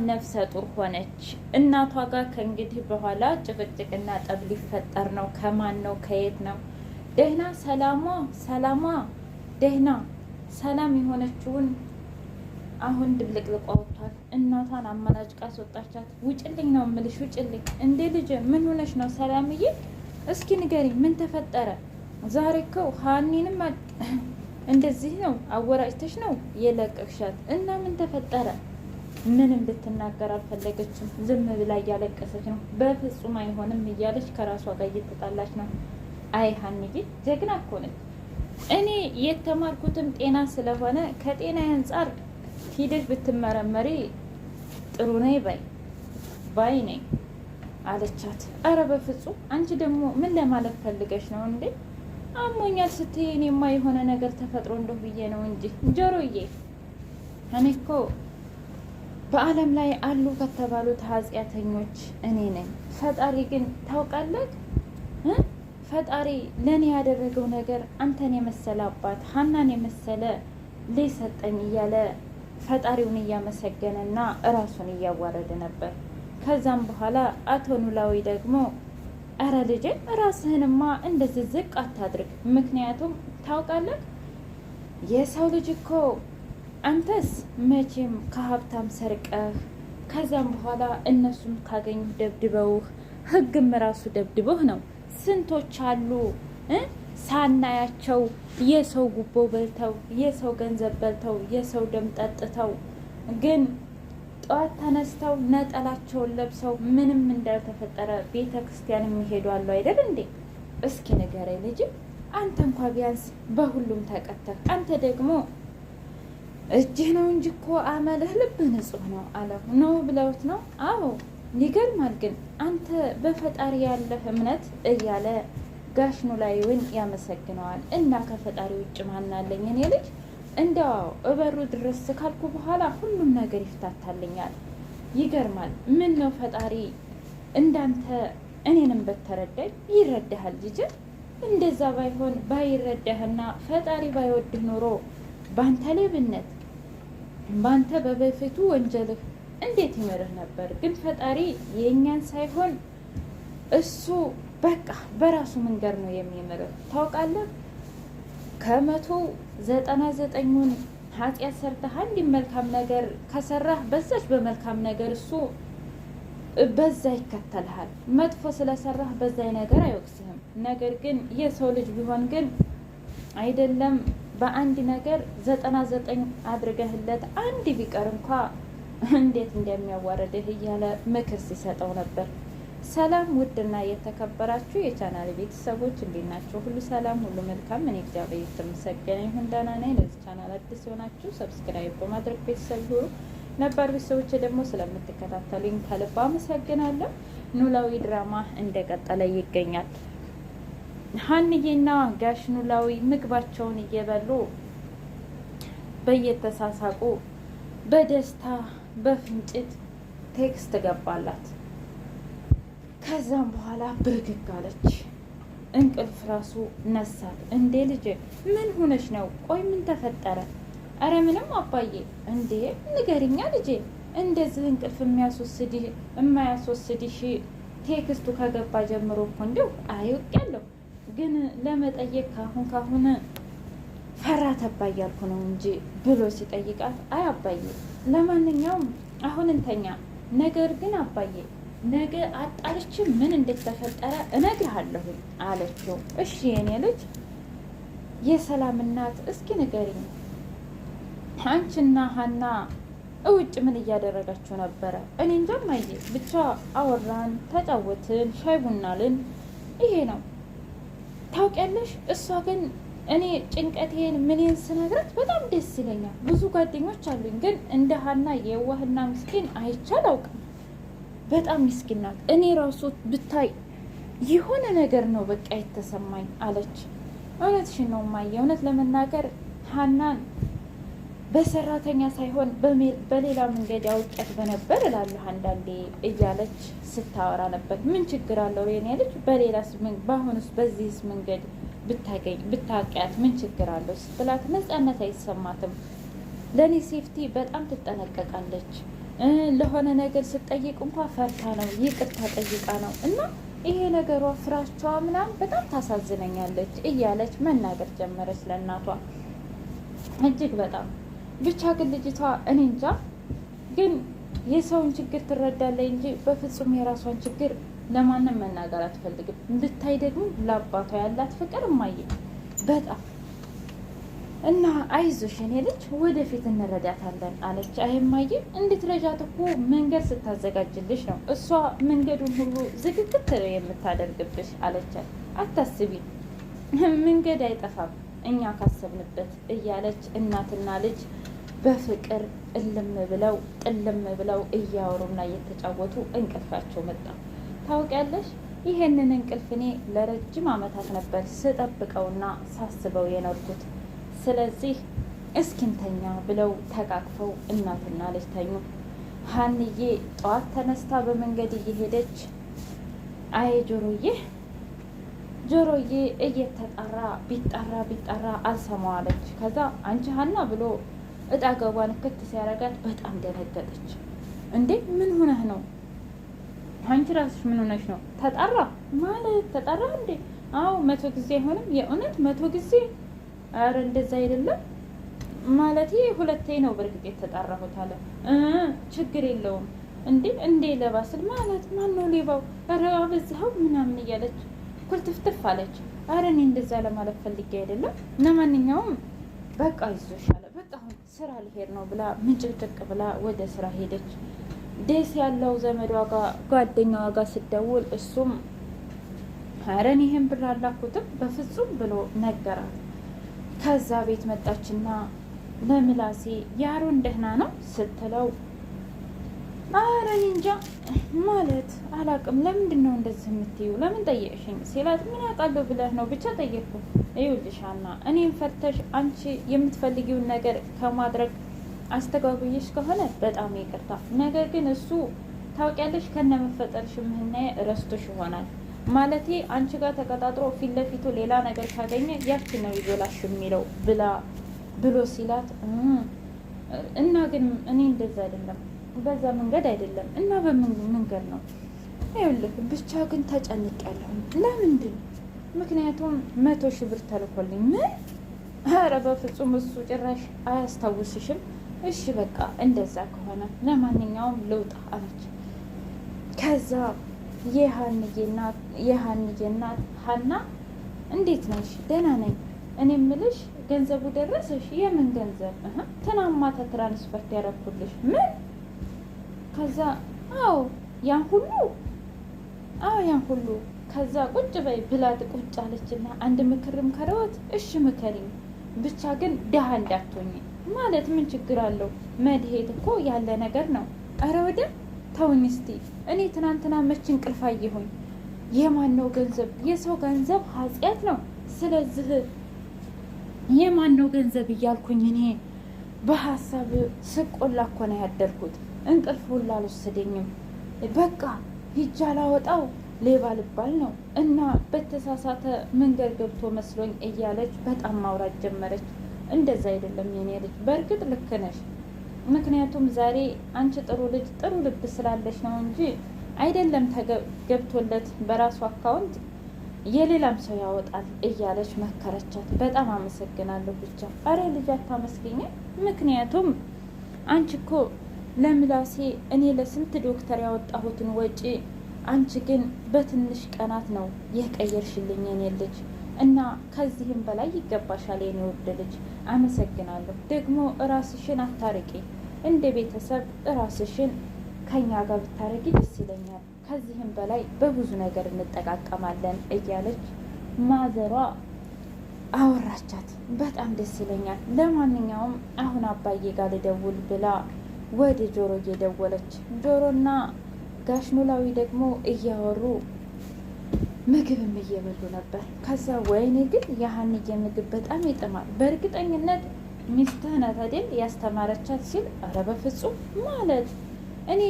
ነፍሰ ጡር ሆነች። እናቷ ጋር ከእንግዲህ በኋላ ጭቅጭቅና ጠብ ሊፈጠር ነው። ከማን ነው? ከየት ነው? ደህና ሰላሟ ደህና ሰላም የሆነችውን አሁን ድብልቅልቋ ወጥቷል። እናቷን አመናጭቃ አስወጣቻት። ውጭልኝ ነው የምልሽ፣ ውጭልኝ። እንዴ ልጅ ምን ሆነሽ ነው ሰላምዬ? እስኪ ንገሪ፣ ምን ተፈጠረ? ዛሬ እኮ ሀኒንም እንደዚህ ነው አወራጭተሽ ነው የለቀቅሻት እና ምን ተፈጠረ? ምንም ልትናገር አልፈለገችም። ዝም ብላ እያለቀሰች ነው። በፍጹም አይሆንም እያለች ከራሷ ጋር እየተጣላች ነው። አይ ሀኒዬ ጀግና እኮ ነች። እኔ የተማርኩትም ጤና ስለሆነ ከጤና አንጻር ሂደሽ ብትመረመሪ ጥሩ ነኝ ባይ ነኝ አለቻት። አረ በፍጹም አንቺ ደግሞ ምን ለማለት ፈልገሽ ነው እንዴ? አሞኛል ስትይ እኔማ የሆነ ነገር ተፈጥሮ እንደው ብዬ ነው እንጂ ጆሮዬ፣ እኔ እኮ በዓለም ላይ አሉ ከተባሉት ኃጢአተኞች እኔ ነኝ። ፈጣሪ ግን ታውቃለህ፣ ፈጣሪ ለእኔ ያደረገው ነገር አንተን የመሰለ አባት ሀናን የመሰለ ልጅ ሰጠኝ እያለ ፈጣሪውን እያመሰገነና እራሱን እያዋረደ ነበር። ከዛም በኋላ አቶ ኖላዊ ደግሞ እረ ልጄ ራስህንማ እንደዚህ ዝቅ አታድርግ። ምክንያቱም ታውቃለህ የሰው ልጅ እኮ አንተስ መቼም ከሀብታም ሰርቀህ ከዛም በኋላ እነሱም ካገኙህ ደብድበውህ ህግም ራሱ ደብድበህ ነው። ስንቶች አሉ ሳናያቸው የሰው ጉቦ በልተው የሰው ገንዘብ በልተው የሰው ደም ጠጥተው ግን ጠዋት ተነስተው ነጠላቸውን ለብሰው ምንም እንዳልተፈጠረ ቤተ ክርስቲያን የሚሄዱ አሉ አይደል እንዴ? እስኪ ንገረኝ ልጅ፣ አንተ እንኳ ቢያንስ በሁሉም ተቀተህ፣ አንተ ደግሞ እጅህ ነው እንጂ እኮ አመልህ ልብህ ንጹህ ነው አለው። ነው ብለውት ነው? አዎ ይገርማል። ግን አንተ በፈጣሪ ያለህ እምነት እያለ ጋሽ ኖላዊውን ያመሰግነዋል። እና ከፈጣሪ ውጭ ማናለኝ እኔ ልጅ? እንደው እበሩ ድረስ ካልኩ በኋላ ሁሉም ነገር ይፍታታልኛል። ይገርማል። ምን ነው ፈጣሪ እንዳንተ እኔንም በተረዳኝ ይረዳሃል ልጅ። እንደዛ ባይሆን ባይረዳህና ፈጣሪ ባይወድህ ኖሮ ባንተ ሌብነት ባንተ በበፊቱ ወንጀልህ እንዴት ይምርህ ነበር? ግን ፈጣሪ የእኛን ሳይሆን እሱ በቃ በራሱ መንገድ ነው የሚምርህ። ታውቃለህ 199ን ኃጢአት ሰርተህ አንድ መልካም ነገር ከሰራህ በዛች በመልካም ነገር እሱ በዛ ይከተልሃል። መጥፎ ስለሰራህ በዛ ነገር አይወቅስህም። ነገር ግን የሰው ልጅ ቢሆን ግን አይደለም በአንድ ነገር 99 አድርገህለት አንድ ቢቀር እንኳ እንዴት እንደሚያዋርድህ እያለ ምክር ሲሰጠው ነበር። ሰላም ውድና የተከበራችሁ የቻናል ቤተሰቦች እንዴት ናችሁ? ሁሉ ሰላም፣ ሁሉ መልካም። እኔ እግዚአብሔር የተመሰገነ ይሁን ደህና ነኝ። ለዚህ ቻናል አዲስ የሆናችሁ ሰብስክራይብ በማድረግ ቤተሰብ ሁኑ። ነባር ቤተሰቦች ደግሞ ስለምትከታተሉኝ ከልብ አመሰግናለሁ። ኖላዊ ድራማ እንደቀጠለ ይገኛል። ሀንዬና ጋሽ ኖላዊ ምግባቸውን እየበሉ በየተሳሳቁ በደስታ በፍንጭት ቴክስት ገባላት። ከዛም በኋላ ብርግግ አለች። እንቅልፍ ራሱ ነሳት። እንዴ ልጄ ምን ሆነሽ ነው? ቆይ ምን ተፈጠረ? አረ ምንም አባዬ። እንዴ ንገሪኛ ልጄ። እንደዚህ እንቅልፍ የማያስወስድሽ ቴክስቱ ከገባ ጀምሮ እኮ እንደው አውቄያለሁ፣ ግን ለመጠየቅ ካሁን ፈራ ተባ እያልኩ ነው እንጂ ብሎ ሲጠይቃት አይ አባዬ ለማንኛውም አሁን እንተኛ፣ ነገር ግን አባዬ ነገ አጣርቼ ምን እንደተፈጠረ እነግርሃለሁ አለችው። እሺ የኔ ልጅ የሰላም እናት እስኪ ንገሪኝ፣ አንቺና ሀና እውጭ ምን እያደረጋችሁ ነበረ? እኔ እንጃ እማዬ፣ ብቻ አወራን፣ ተጫወትን፣ ሻይ ቡናልን፣ ይሄ ነው ታውቂያለሽ። እሷ ግን እኔ ጭንቀቴን ምንን ስነግራት በጣም ደስ ይለኛል። ብዙ ጓደኞች አሉኝ፣ ግን እንደ ሀና የዋህና ምስኪን አይቼ አላውቅም። በጣም ምስኪን ናት። እኔ ራሱ ብታይ የሆነ ነገር ነው በቃ የተሰማኝ አለች። እውነትሽን ነው እማዬ፣ እውነት ለመናገር ሀናን በሰራተኛ ሳይሆን በሌላ መንገድ አውቄያት በነበር እላለሁ አንዳንዴ እያለች ስታወራ ነበር። ምን ችግር አለው የኔ ልጅ? በሌላስ በአሁኑስ በዚህስ መንገድ ብታውቂያት ምን ችግር አለው ስትላት ነፃነት አይሰማትም። ለእኔ ሴፍቲ በጣም ትጠነቀቃለች። ለሆነ ነገር ስትጠይቅ እንኳን ፈርታ ነው ይቅርታ ጠይቃ ነው እና ይሄ ነገሯ ፍራቻዋ ምናምን በጣም ታሳዝነኛለች እያለች መናገር ጀመረች ለእናቷ። እጅግ በጣም ብቻ ግን ልጅቷ እኔ እንጃ ግን የሰውን ችግር ትረዳለች እንጂ በፍጹም የራሷን ችግር ለማንም መናገር አትፈልግም። እንድታይ ደግሞ ለአባቷ ያላት ፍቅር እማዬ በጣም እና አይዞሽ የኔ ልጅ ወደፊት እንረዳታለን አለች። አይ እማዬ እንድትረጃት እኮ መንገድ ስታዘጋጅልሽ ነው እሷ መንገዱን ሁሉ ዝግጅት የምታደርግብሽ አለቻት። አታስቢ መንገድ አይጠፋም እኛ ካሰብንበት እያለች እናትና ልጅ በፍቅር ጥልም ብለው እያወሩና እየተጫወቱ እንቅልፋቸው መጣ። ታውቂያለሽ ይሄንን እንቅልፍ እኔ ለረጅም ዓመታት ነበር ስጠብቀውና ሳስበው የኖርኩት። ስለዚህ እስኪንተኛ ብለው ተቃቅፈው እናትና ልጅ ተኙ። ሀንዬ ጠዋት ተነስታ በመንገድ እየሄደች አይ ጆሮዬ እየተጣራ ቢጣራ አልሰማዋለች። ከዛ አንቺ ሀና ብሎ እጣገቧን ክት ሲያረጋት በጣም ደነገጠች። እንዴ ምን ሆነህ ነው? አንቺ ራስሽ ምን ሆነሽ ነው? ተጣራ ማለት ተጣራ እንዴ? አዎ 100 ጊዜ አይሆንም? የእውነት 100 ጊዜ? አረ እንደዛ አይደለም ማለት ሁለቴ ነው በርግጥ የተጣራሁት አለ። ችግር የለውም እንዴ ለባስል ማለት ማን ነው ሌባው? አረ አበዛኸው ምናምን እያለች ኩልትፍትፍ አለች። አረ እኔ እንደዛ ለማለት ፈልጌ አይደለም። ለማንኛውም በቃ ይዞሽ አለ። በቃ አሁን ስራ ልሄድ ነው ብላ ምንጭቅጭቅ ብላ ወደ ስራ ሄደች። ደስ ያለው ዘመዷ ጋር ጓደኛዋ ጋር ስትደውል እሱም አረ እኔ ይሄን ብር አላኩትም በፍጹም ብሎ ነገራት። ከዛ ቤት መጣችና ለምላሴ ያሮን ደህና ነው ስትለው አረ እኔ እንጃ ማለት አላቅም። ለምንድን ነው እንደዚህ የምትይው? ለምን ጠየቅሽኝ ሲላት ምን አውቃለሁ ብለህ ነው ብቻ ጠየቅኩ። ይኸውልሽ ሀና እኔም ፈርተሽ አንቺ የምትፈልጊውን ነገር ከማድረግ አስተጓጉዬሽ ከሆነ በጣም ይቅርታ። ነገር ግን እሱ ታውቂያለሽ ከነመፈጠርሽ ምህናዬ ረስቶሽ ይሆናል ማለቴ አንቺ ጋር ተቀጣጥሮ ፊት ለፊቱ ሌላ ነገር ካገኘ ያችን ነው ይዞላሽ የሚለው ብሎ ሲላት እና ግን እኔ እንደዛ አይደለም በዛ መንገድ አይደለም እና በምን መንገድ ነው? ይኸውልህ ብቻ ግን ተጨንቄያለሁ። ለምንድን? ምክንያቱም 100,000 ብር ተልኮልኝ። ምን? ኧረ በፍጹም እሱ ጭራሽ አያስታውስሽም። እሺ በቃ እንደዛ ከሆነ ለማንኛውም ልውጣ አለች። ከዛ የሀንዬ እናት ሀና እንዴት ነሽ? ደህና ነኝ። እኔ የምልሽ ገንዘቡ ደረሰሽ? የምን ገንዘብ? ትናንት ማታ ትራንስፈርት ያደረኩልሽ። ምን? ከዛ አዎ ያን ሁሉ ከዛ ቁጭ በይ ብላት ቁጭ አለችና አንድ ምክርም ከረወት እሺ ምከሪኝ፣ ብቻ ግን ድሃ እንዳትሆኝ። ማለት ምን ችግር አለው? መድሄት እኮ ያለ ነገር ነው። አረ ወደ ተውኝ እስቲ። እኔ ትናንትና መች እንቅልፍ አየሁኝ። የማን ነው ገንዘብ? የሰው ገንዘብ ኃጢአት ነው። ስለዚህ የማን ነው ገንዘብ እያልኩኝ እኔ በሀሳብ ስቆላ እኮ ነው ያደርኩት። እንቅልፍ ሁላ አልወሰደኝም። በቃ ሂጅ አላወጣው ሌባ ልባል ነው እና በተሳሳተ መንገድ ገብቶ መስሎኝ እያለች በጣም ማውራት ጀመረች። እንደዛ አይደለም የኔ ልጅ፣ በእርግጥ ልክ ነሽ። ምክንያቱም ዛሬ አንቺ ጥሩ ልጅ ጥሩ ልብ ስላለሽ ነው እንጂ አይደለም ገብቶለት በራሱ አካውንት የሌላም ሰው ያወጣል እያለች መከረቻት። በጣም አመሰግናለሁ። ብቻ አረ ልጅ አታመስገኝ። ምክንያቱም አንቺ እኮ ለምላሴ እኔ ለስንት ዶክተር ያወጣሁትን ወጪ አንቺ ግን በትንሽ ቀናት ነው የቀየርሽልኝ የኔ ልጅ እና ከዚህም በላይ ይገባሻል የኔ ውድ ልጅ። አመሰግናለሁ። ደግሞ ራስሽን አታርቂ። እንደ ቤተሰብ ራስሽን ከኛ ጋር ብታረጊ ደስ ይለኛል። ከዚህም በላይ በብዙ ነገር እንጠቃቀማለን እያለች ማዘሯ አወራቻት። በጣም ደስ ይለኛል። ለማንኛውም አሁን አባዬ ጋር ልደውል ብላ ወደ ጆሮ እየደወለች ጆሮና ጋሽ ኖላዊ ደግሞ እያወሩ ምግብም እየበሉ ነበር። ከዛ ወይኔ ግን የሀንዬ ምግብ በጣም ይጥማል። በእርግጠኝነት ሚስትህ ናት አይደል ያስተማረቻት ሲል ኧረ በፍጹም ማለት እኔ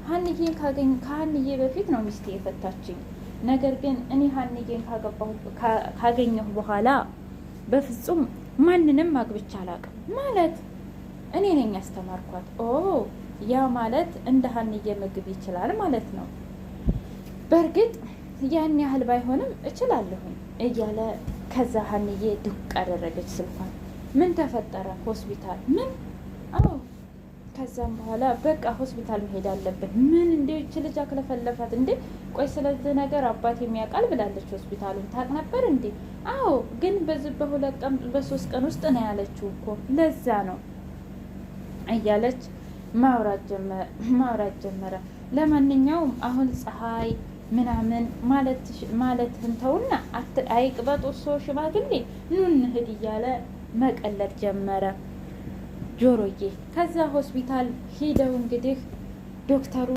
ሀንዬን ከሀንዬ በፊት ነው ሚስቴ የፈታችኝ። ነገር ግን እኔ ሀንዬን ካገኘሁ በኋላ በፍጹም ማንንም አግብቻ አላውቅም ማለት እኔ ነኝ ያስተማርኳት። ኦ ያ ማለት እንደ ሀንዬ ምግብ ይችላል ማለት ነው። በእርግጥ ያን ያህል ባይሆንም እችላለሁኝ እያለ ከዛ ሀንዬ ድቅ አደረገች ስልኳን። ምን ተፈጠረ? ሆስፒታል? ምን? አዎ። ከዛም በኋላ በቃ ሆስፒታል መሄድ አለብን። ምን እንዴ ይች ልጅ አክለፈለፋት እንዴ? ቆይ ስለዚህ ነገር አባት የሚያውቃል ብላለች። ሆስፒታሉን ታውቅ ነበር እንዴ? አዎ፣ ግን በዚህ በ2 ቀን በ3 ቀን ውስጥ ነው ያለችው እኮ ለዛ ነው እያለች ማውራት ጀመረ። ለማንኛውም አሁን ፀሐይ ምናምን ማለትህን ተውና አይቅበጡ ሰው ሽማግሌ ኑ እንሂድ እያለ መቀለድ ጀመረ ጆሮዬ። ከዛ ሆስፒታል ሂደው እንግዲህ ዶክተሩ